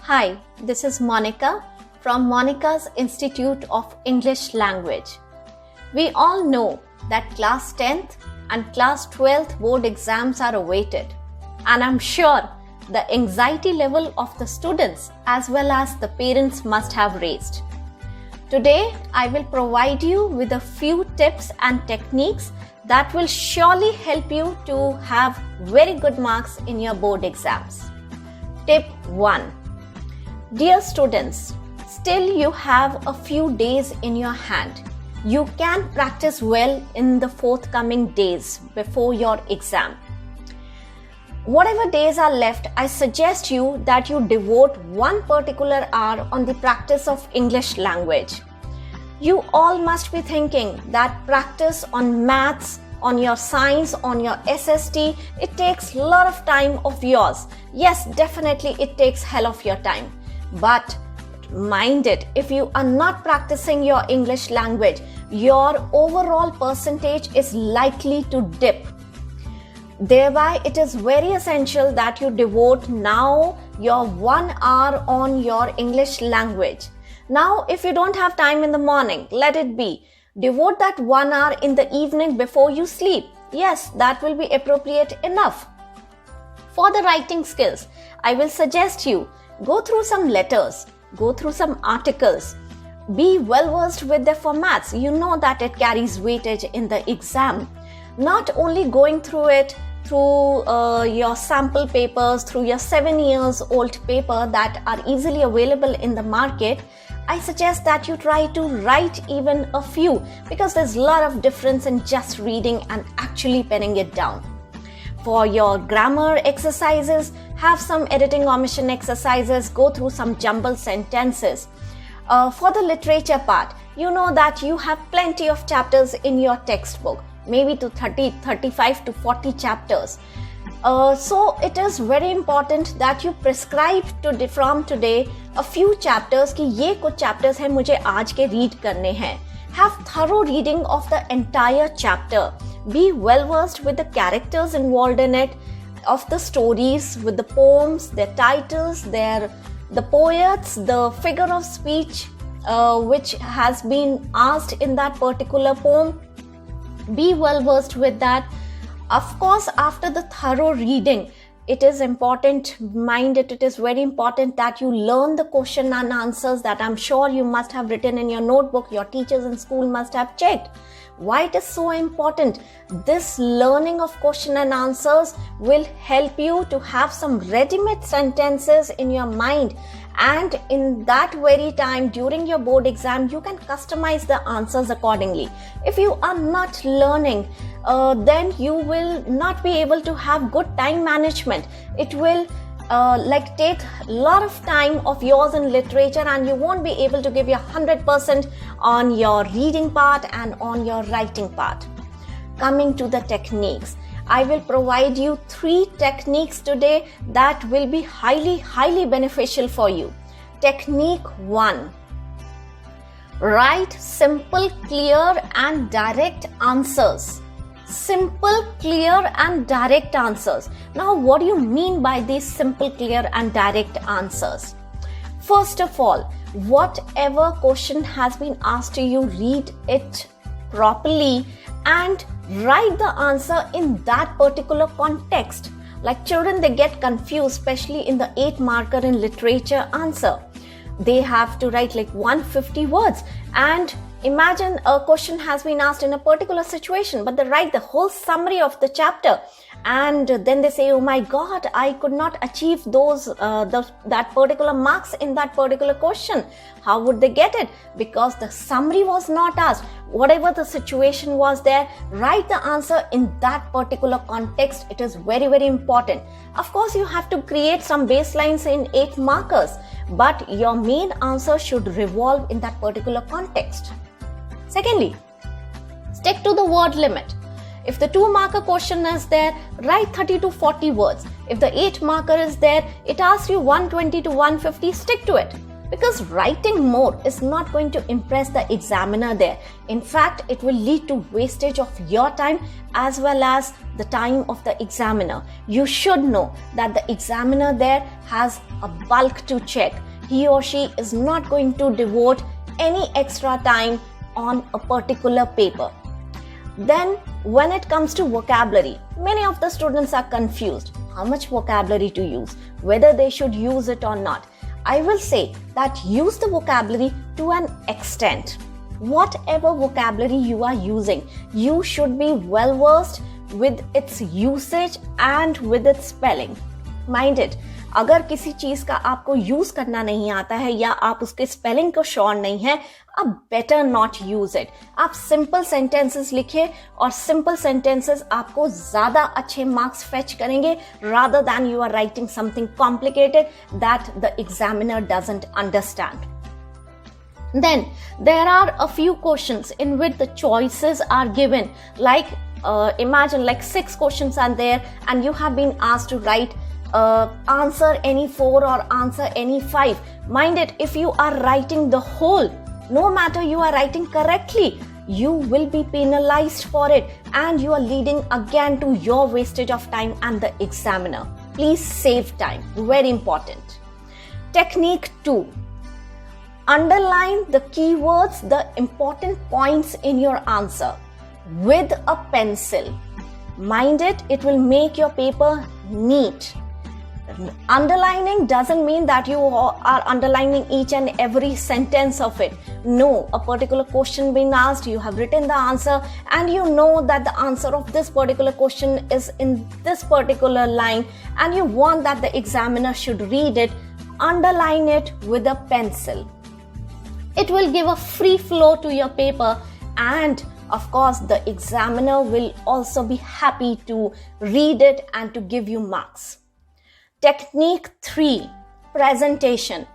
Hi, this is Monica from Monica's Institute of English Language. We all know that class 10th and class 12th board exams are awaited, and I'm sure the anxiety level of the students as well as the parents must have raised. Today, I will provide you with a few tips and techniques that will surely help you to have very good marks in your board exams. Tip 1. Dear students, still you have a few days in your hand. You can practice well in the forthcoming days before your exam. Whatever days are left, I suggest you that you devote one particular hour on the practice of English language. You all must be thinking that practice on maths, on your science, on your SST, it takes a lot of time of yours. Yes, definitely it takes hell of your time. But mind it, if you are not practicing your English language, your overall percentage is likely to dip. Thereby, it is very essential that you devote now your 1 hour on your English language. Now, if you don't have time in the morning, let it be. Devote that 1 hour in the evening before you sleep. Yes, that will be appropriate enough. For the writing skills, I will suggest you go through some letters, go through some articles, be well versed with the formats. You know that it carries weightage in the exam. Not only going through it through your sample papers, through your 7 years old paper that are easily available in the market, I suggest that you try to write even a few, because there's a lot of difference in just reading and actually penning it down. For your grammar exercises, have some editing omission exercises, go through some jumbled sentences. For the literature part, you know that you have plenty of chapters in your textbook, maybe to 35 to 40 chapters. So it is very important that you prescribe from today a few chapters कि ये कुछ chapters हैं मुझे आज के read करने हैं. Have thorough reading of the entire chapter. Be well versed with the characters involved in it, of the stories, with the poems, their titles, the poets, the figure of speech which has been asked in that particular poem. Be well versed with that. Of course, after the thorough reading, it is important, mind it is very important that you learn the question and answers that I'm sure you must have written in your notebook, your teachers in school must have checked. Why it is so important? This learning of question and answers will help you to have some ready-made sentences in your mind, and in that very time during your board exam you can customize the answers accordingly. If you are not learning, then you will not be able to have good time management. It will take a lot of time of yours in literature, and you won't be able to give your 100% on your reading part and on your writing part. Coming to the techniques, I will provide you 3 techniques today that will be highly beneficial for you. Technique 1. Write simple, clear and direct answers. Simple, clear and direct answers. Now, what do you mean by these simple, clear and direct answers? First of all, whatever question has been asked to you, read it properly and write the answer in that particular context. Like children, they get confused, especially in the 8 marker in literature answer. They have to write like 150 words, and imagine a question has been asked in a particular situation, but they write the whole summary of the chapter, and then they say, oh my god, I could not achieve that particular marks in that particular question. How would they get it? Because the summary was not asked. Whatever the situation was there, write the answer in that particular context. It is very important. Of course, you have to create some baselines in 8 markers, but your main answer should revolve in that particular context. Secondly, stick to the word limit. If the 2 marker question is there, write 30 to 40 words. If the 8 marker is there, it asks you 120 to 150, stick to it. Because writing more is not going to impress the examiner there. In fact, it will lead to wastage of your time as well as the time of the examiner. You should know that the examiner there has a bulk to check. He or she is not going to devote any extra time on a particular paper. Then when it comes to vocabulary, many of the students are confused how much vocabulary to use, whether they should use it or not. I will say that use the vocabulary to an extent. Whatever vocabulary you are using, you should be well versed with its usage and with its spelling. Mind it, अगर किसी चीज का आपको use करना नहीं आता है या आप उसके स्पेलिंग को श्योर नहीं है, आप बेटर नॉट यूज इट. आप सिंपल सेंटेंसेस लिखिए और सिंपल सेंटेंसेस आपको ज्यादा अच्छे मार्क्स फेच करेंगे rather than you are writing something complicated that the examiner doesn't understand. Then there are a few questions in which the choices are given, like imagine like 6 questions are there and you have been asked to write answer any 4 or answer any 5. Mind it, if you are writing the whole, no matter you are writing correctly, you will be penalized for it and you are leading again to your wastage of time and the examiner. Please save time, very important. Technique 2. Underline the keywords, the important points in your answer with a pencil. Mind it, it will make your paper neat. Underlining doesn't mean that you are underlining each and every sentence of it. No, a particular question being asked, you have written the answer and you know that the answer of this particular question is in this particular line and you want that the examiner should read it. Underline it with a pencil. It will give a free flow to your paper and of course the examiner will also be happy to read it and to give you marks. Technique 3. Presentation.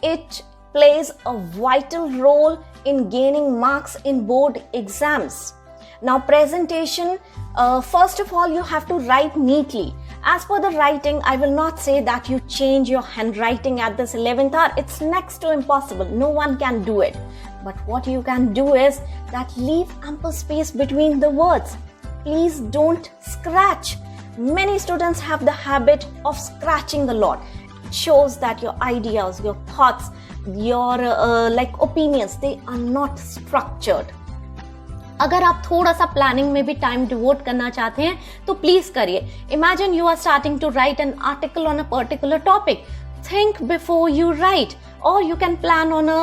It plays a vital role in gaining marks in board exams. Now presentation, first of all you have to write neatly. As for the writing, I will not say that you change your handwriting at this 11th hour. It's next to impossible. No one can do it. But what you can do is that leave ample space between the words. Please don't scratch. Many students have the habit of scratching a lot. It shows that your ideas, your thoughts, your opinions, they are not structured. अगर आप थोड़ा सा planning में भी time devote करना चाहते हैं तो प्लीज करिए. Imagine you are starting to write an article on a particular topic. Think before you write, or you can plan on a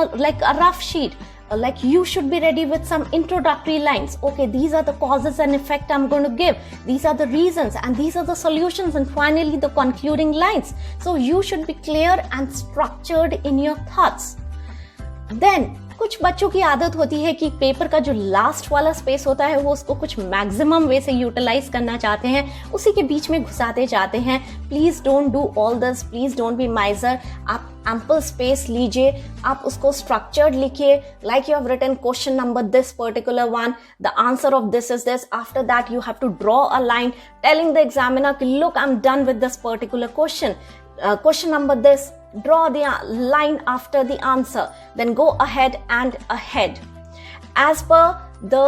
rough sheet. Like you should be ready with some introductory lines. Okay, these are the causes and effect I'm going to give. These are the reasons and these are the solutions and finally the concluding lines. So you should be clear and structured in your thoughts. Then कुछ बच्चों की आदत होती है कि paper का जो last वाला स्पेस होता है वो उसको कुछ मैक्सिमम वे से यूटिलाइज करना चाहते हैं, उसी के बीच में घुसाते जाते हैं. Please don't do all this, please don't be miser. आप एम्पल स्पेस लीजिए, आप उसको स्ट्रक्चर्ड लिखिए. Like you have written question number this particular one, the answer of this is this. After that you have to draw a line telling the examiner कि look I am done with this particular question. Question number this, draw the line after the answer, then go ahead and ahead. As per the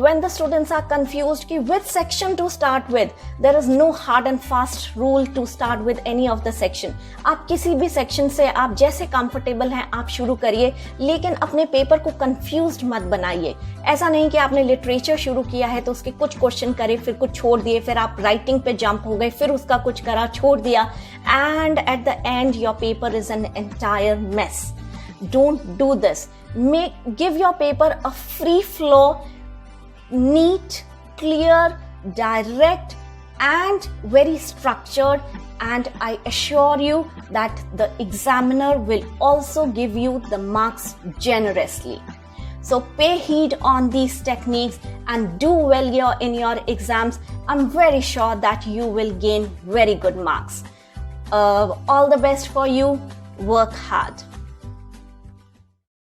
when the students are confused कि which section to start with, there is no hard and fast rule to start with any of the section. आप किसी भी section से आप जैसे comfortable हैं आप शुरू करिए, लेकिन अपने पेपर को confused मत बनाइए. ऐसा नहीं कि आपने लिटरेचर शुरू किया है तो उसके कुछ क्वेश्चन करे फिर कुछ छोड़ दिए, फिर आप राइटिंग पे जंप हो गए, फिर उसका कुछ करा छोड़ दिया, and at the end your paper is an entire mess. Don't do this. Give your paper a free flow, neat, clear, direct and very structured, and I assure you that the examiner will also give you the marks generously. So pay heed on these techniques and do well in your exams. I'm very sure that you will gain very good marks. All the best for you. Work hard.